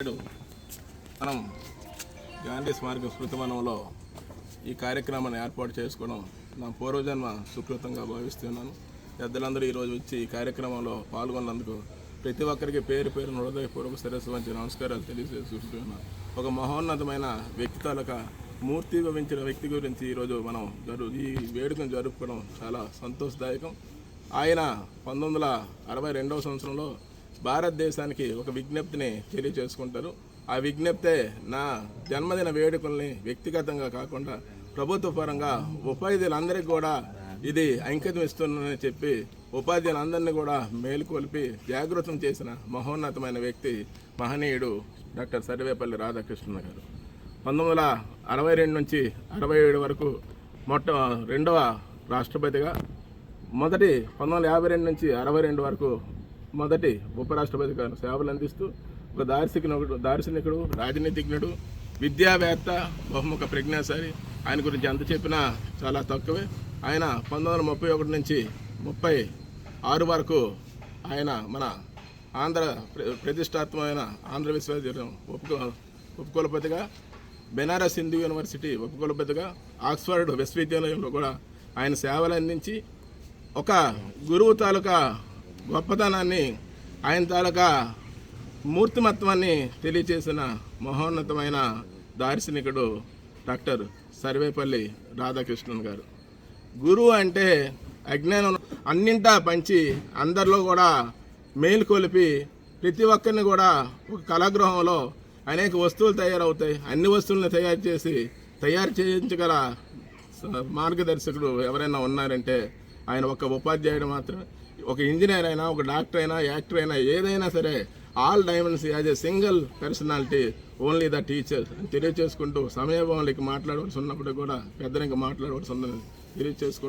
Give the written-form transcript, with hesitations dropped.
మనం గాంధీ స్మారక స్మృతివనంలో ఈ కార్యక్రమాన్ని ఏర్పాటు చేసుకోవడం నా పూర్వజన్మ సుకృతంగా భావిస్తున్నాను. పెద్దలందరూ ఈరోజు వచ్చి ఈ కార్యక్రమంలో పాల్గొన్నందుకు ప్రతి ఒక్కరికి పేరు పేరున హృదయపూర్వక శిరస్సు వంచి నమస్కారాలు తెలియజేస్తున్నాను. ఒక మహోన్నతమైన వ్యక్తి తాలూకా మూర్తి భవించిన వ్యక్తి గురించి ఈరోజు మనం ఈ వేడుకను జరుపుకోవడం చాలా సంతోషదాయకం. ఆయన 1962వ సంవత్సరంలో భారతదేశానికి ఒక విజ్ఞప్తిని తెలియచేసుకుంటారు. ఆ విజ్ఞప్తే నా జన్మదిన వేడుకల్ని వ్యక్తిగతంగా కాకుండా ప్రభుత్వ పరంగా ఉపాధ్యాయులందరికీ కూడా ఇది అంకితం ఇస్తుందని చెప్పి ఉపాధ్యాయులందరినీ కూడా మేలుకొల్పి జాగృతం చేసిన మహోన్నతమైన వ్యక్తి మహనీయుడు డాక్టర్ సర్వేపల్లి రాధాకృష్ణన్ గారు. 1962 నుంచి 67 వరకు రెండవ రాష్ట్రపతిగా, 1952 నుంచి 62 వరకు మొదటి ఉపరాష్ట్రపతిగా సేవలు అందిస్తూ ఒక దార్శనికుడు, రాజనీతిజ్ఞుడు, విద్యావేత్త, బహుముఖ ప్రజ్ఞాశాలి. ఆయన గురించి ఎంత చెప్పినా చాలా తక్కువే. ఆయన 1931 నుంచి 36 వరకు ఆయన మన ప్రతిష్టాత్మకమైన ఆంధ్ర విశ్వవిద్యాలయం ఉపకులపతిగా, బెనారస్ హిందూ యూనివర్సిటీ ఉపకులపతిగా, ఆక్స్ఫర్డ్ విశ్వవిద్యాలయంలో కూడా ఆయన సేవలు అందించి ఒక గురువు తాలూకా గొప్పతనాన్ని, ఆయన తాలూకా మూర్తిమత్వాన్ని తెలియచేసిన మహోన్నతమైన దార్శనికుడు డాక్టర్ సర్వేపల్లి రాధాకృష్ణన్ గారు. గురువు అంటే అజ్ఞానం అన్నింటా పంచి అందరిలో కూడా మేలుకొలిపి ప్రతి ఒక్కరిని కూడా ఒక కళాగృహంలో అనేక వస్తువులు తయారవుతాయి. అన్ని వస్తువులను తయారు చేయించగల మార్గదర్శకుడు ఎవరైనా ఉన్నారంటే ఆయన ఒక ఉపాధ్యాయుడు మాత్రమే. ఒక ఇంజనీర్ అయినా, ఒక డాక్టర్ అయినా, యాక్టర్ అయినా, ఏదైనా సరే all diamonds as a single personality, only the teacher అని తెలియచేసుకుంటూ సమయభావంలోకి మాట్లాడవలసి ఉన్నప్పుడు కూడా పెద్దరికి మాట్లాడవలసి ఉందని తెలియచేసుకుంటూ